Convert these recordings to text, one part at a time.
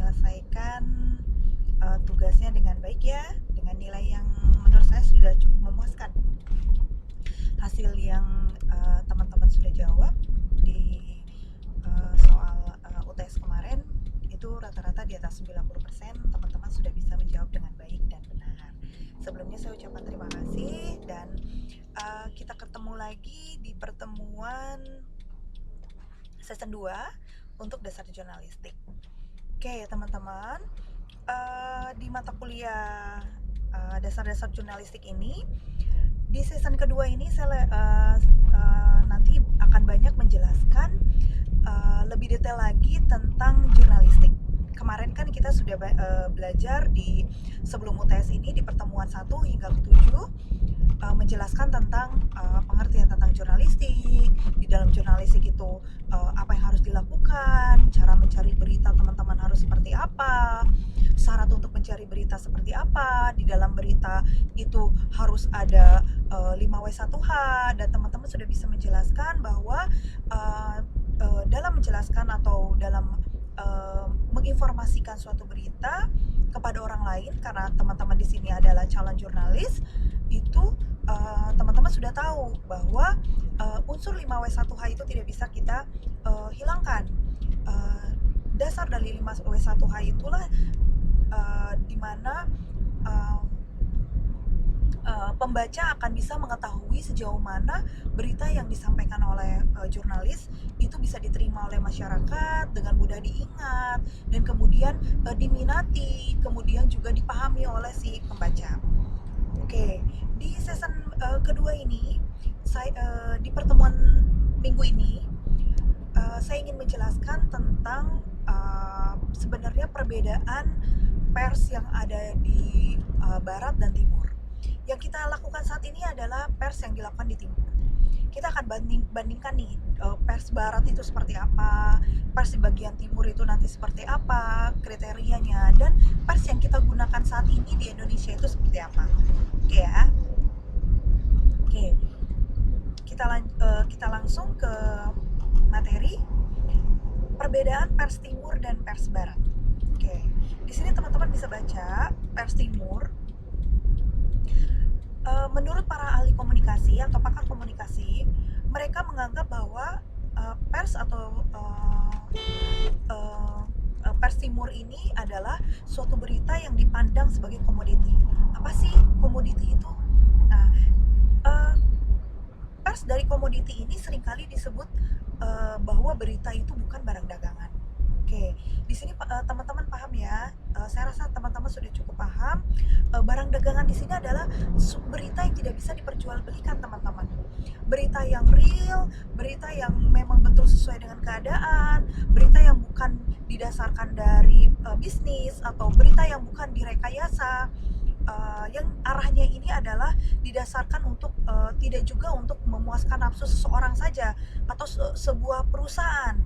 menyelesaikan tugasnya dengan baik ya, dengan nilai yang menurut saya sudah cukup memuaskan. Hasil yang teman-teman sudah jawab di soal UTS kemarin itu rata-rata di atas 90%, teman-teman sudah bisa menjawab dengan baik dan benar. Sebelumnya saya ucapkan terima kasih dan kita ketemu lagi di pertemuan season 2 untuk dasar jurnalistik. Oke teman-teman, di mata kuliah dasar-dasar jurnalistik ini, di season kedua ini saya nanti akan banyak menjelaskan lebih detail lagi tentang jurnalistik. Kemarin kan kita sudah belajar di sebelum UTS ini di pertemuan 1 hingga ke-7 menjelaskan tentang pengertian tentang jurnalistik. Di dalam jurnalistik itu apa yang harus dilakukan, cara mencari berita teman-teman harus seperti apa, syarat untuk mencari berita seperti apa, di dalam berita itu harus ada 5W1H, dan teman-teman sudah bisa menjelaskan bahwa dalam menjelaskan atau dalam menginformasikan suatu berita kepada orang lain, karena teman-teman di sini adalah calon jurnalis, itu teman-teman sudah tahu bahwa unsur 5W1H itu tidak bisa kita hilangkan. Dasar dari 5W1H itulah dimana pembaca akan bisa mengetahui sejauh mana berita yang disampaikan oleh jurnalis itu bisa diterima oleh masyarakat, dengan mudah diingat, dan kemudian diminati, kemudian juga dipahami oleh si pembaca. Oke, di season kedua ini, di pertemuan minggu ini, saya ingin menjelaskan tentang sebenarnya perbedaan pers yang ada di barat dan timur. Yang kita lakukan saat ini adalah pers yang dilakukan di timur. Kita akan bandingkan nih, pers barat itu seperti apa, pers di bagian timur itu nanti seperti apa kriterianya, dan pers yang kita gunakan saat ini di Indonesia itu seperti apa. Oke ya. Oke. Kita langsung ke materi perbedaan pers timur dan pers barat. Oke. Di sini teman-teman bisa baca pers timur. Menurut para ahli komunikasi atau pakar komunikasi, mereka menganggap bahwa pers atau pers timur ini adalah suatu berita yang dipandang sebagai komoditi. Apa sih komoditi itu? Nah, pers dari komoditi ini seringkali disebut bahwa berita itu bukan barang dagangan. Oke, di sini teman-teman paham ya. Saya rasa teman-teman sudah cukup paham. Barang dagangan di sini adalah berita yang tidak bisa diperjualbelikan, teman-teman. Berita yang real, berita yang memang betul sesuai dengan keadaan, berita yang bukan didasarkan dari bisnis, atau berita yang bukan direkayasa. Yang arahnya ini adalah didasarkan untuk tidak juga untuk memuaskan nafsu seseorang saja, atau sebuah perusahaan,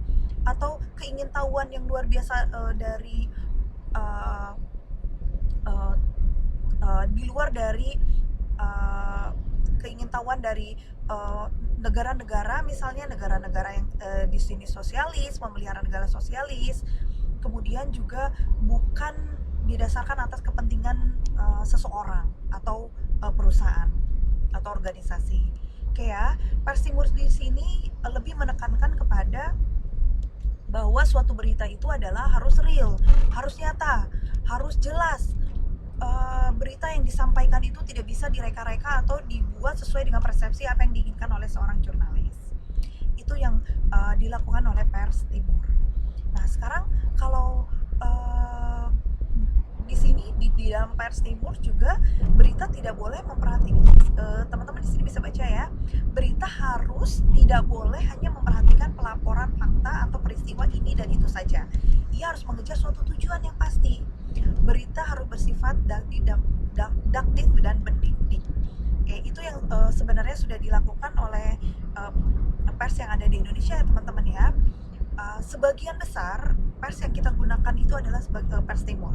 atau keingintahuan yang luar biasa dari di luar dari keingintahuan dari negara-negara, misalnya negara-negara yang di sini sosialis, memelihara negara sosialis, kemudian juga bukan didasarkan atas kepentingan seseorang atau perusahaan atau organisasi. Oke ya, pers timur di sini lebih menekankan kepada bahwa suatu berita itu adalah harus real, harus nyata, harus jelas. Berita yang disampaikan itu tidak bisa direka-reka atau dibuat sesuai dengan persepsi apa yang diinginkan oleh seorang jurnalis. Itu yang dilakukan oleh pers timur. Nah, sekarang kalau di sini di dalam pers timur juga berita tidak boleh memperhatikan, teman-teman di sini bisa baca ya, berita harus tidak boleh hanya memperhatikan pelaporan fakta atau peristiwa ini dan itu saja. Ia harus mengejar suatu tujuan yang pasti. Berita harus bersifat didaktif dan pendidik. Itu yang sebenarnya sudah dilakukan oleh pers yang ada di Indonesia ya teman-teman ya. Sebagian besar pers yang kita gunakan itu adalah pers timur.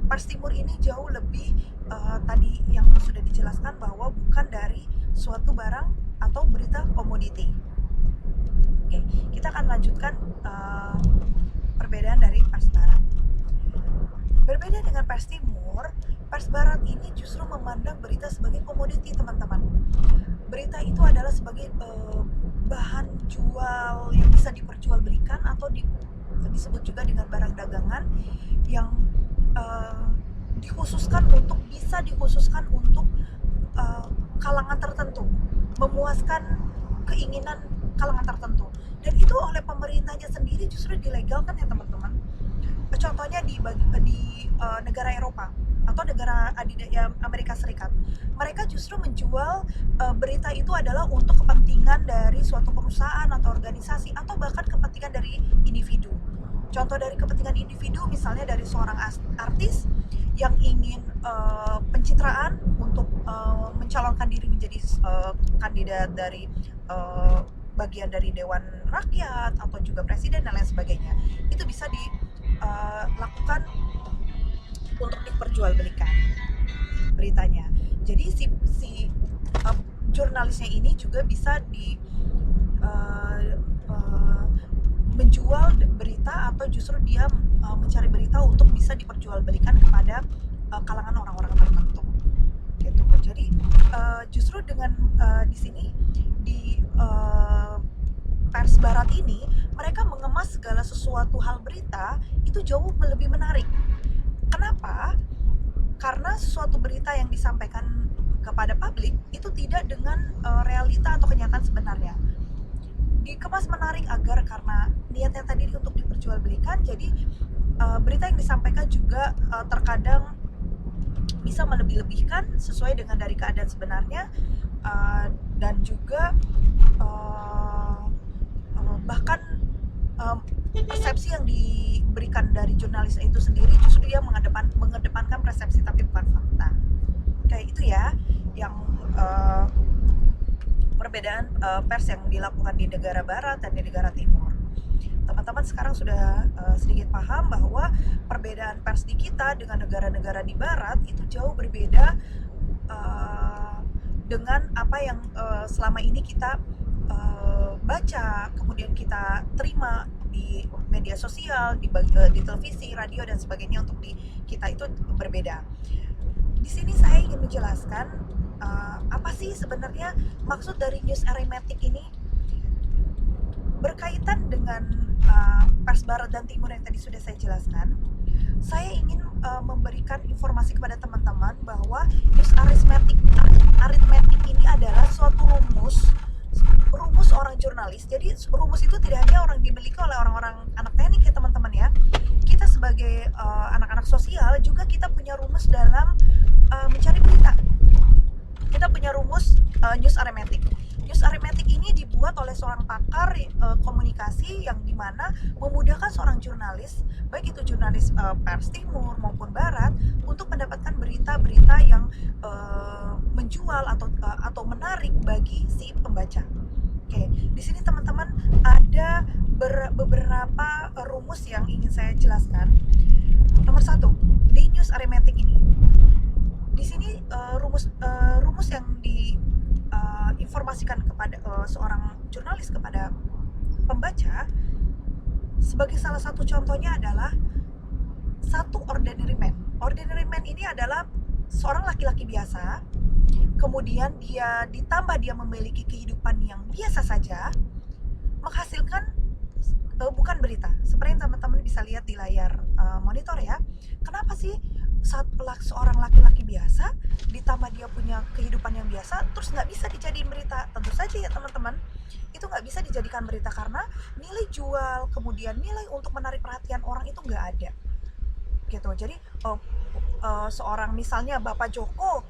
Pers timur ini jauh lebih tadi yang sudah dijelaskan bahwa bukan dari suatu barang atau berita komoditi. Oke, kita akan lanjutkan perbedaan dari pers barat. Berbeda dengan pers timur, pers barat ini justru memandang berita sebagai komoditi, teman-teman. Berita itu adalah sebagai bahan jual yang bisa diperjualbelikan atau disebut juga dengan barang dagangan yang dikhususkan untuk kalangan tertentu, memuaskan keinginan kalangan tertentu, dan itu oleh pemerintahnya sendiri justru dilegalkan ya teman-teman. Contohnya di negara Eropa atau negara adidaya Amerika Serikat, mereka justru menjual berita itu adalah untuk kepentingan dari suatu perusahaan atau organisasi atau bahkan kepentingan dari individu. Contoh dari kepentingan individu misalnya dari seorang artis yang ingin pencitraan untuk mencalonkan diri menjadi kandidat dari bagian dari Dewan Rakyat atau juga presiden dan lain sebagainya. Itu bisa dilakukan untuk diperjualbelikan beritanya. Jadi si jurnalisnya ini juga bisa menjual berita atau justru dia mencari berita untuk bisa diperjualbelikan kepada kalangan orang-orang tertentu gitu. Jadi justru dengan di sini di pers barat ini mereka mengemas segala sesuatu hal berita itu jauh lebih menarik. Kenapa? Karena sesuatu berita yang disampaikan kepada publik itu tidak dengan realita atau kenyataan sebenarnya. Dikemas menarik agar karena niatnya tadi untuk diperjualbelikan, jadi berita yang disampaikan juga terkadang bisa melebih-lebihkan sesuai dengan dari keadaan sebenarnya, dan juga bahkan persepsi yang diberikan dari jurnalis itu sendiri justru dia mengedepankan persepsi tapi bukan fakta. Kayak itu ya yang perbedaan pers yang dilakukan di negara barat dan di negara timur. Teman-teman sekarang sudah sedikit paham bahwa perbedaan pers di kita dengan negara-negara di barat itu jauh berbeda dengan apa yang selama ini kita baca, kemudian kita terima di media sosial, di televisi, radio dan sebagainya. Untuk di kita itu berbeda. Di sini saya ingin menjelaskan apa sih sebenarnya maksud dari news arithmetic ini berkaitan dengan pers barat dan timur yang tadi sudah saya jelaskan. Saya ingin memberikan informasi kepada teman-teman bahwa news arithmetic ini adalah suatu rumus orang jurnalis. Jadi rumus itu tidak hanya dimiliki oleh orang-orang anak teknik ya teman-teman ya. Kita sebagai anak-anak sosial juga kita punya rumus dalam mencari berita. Kita punya rumus news arithmetic. News arithmetic ini dibuat oleh seorang pakar komunikasi yang dimana memudahkan seorang jurnalis, baik itu jurnalis pers timur maupun barat, untuk mendapatkan berita-berita yang menjual atau menarik bagi si pembaca. Oke, di sini teman-teman ada beberapa rumus yang ingin saya jelaskan. Nomor 1, di news arithmetic ini, di sini rumus yang diinformasikan kepada seorang jurnalis kepada pembaca, sebagai salah satu contohnya adalah satu ordinary man. Ordinary man ini adalah seorang laki-laki biasa, kemudian dia memiliki kehidupan yang biasa saja, menghasilkan bukan berita. Seperti yang teman-teman bisa lihat di layar monitor ya. Kenapa sih seorang laki-laki biasa ditambah dia punya kehidupan yang biasa terus nggak bisa dijadiin berita? Tentu saja ya teman-teman, itu nggak bisa dijadikan berita karena nilai jual, kemudian nilai untuk menarik perhatian orang itu nggak ada gitu. Jadi seorang misalnya Bapak Joko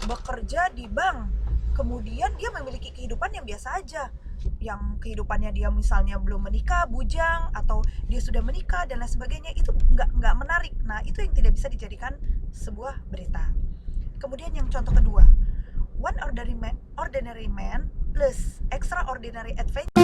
bekerja di bank, kemudian dia memiliki kehidupan yang biasa aja, yang kehidupannya dia misalnya belum menikah, bujang, atau dia sudah menikah dan lain sebagainya, itu nggak menarik. Nah, itu yang tidak bisa dijadikan sebuah berita. Kemudian yang contoh kedua, one ordinary man plus extraordinary adventure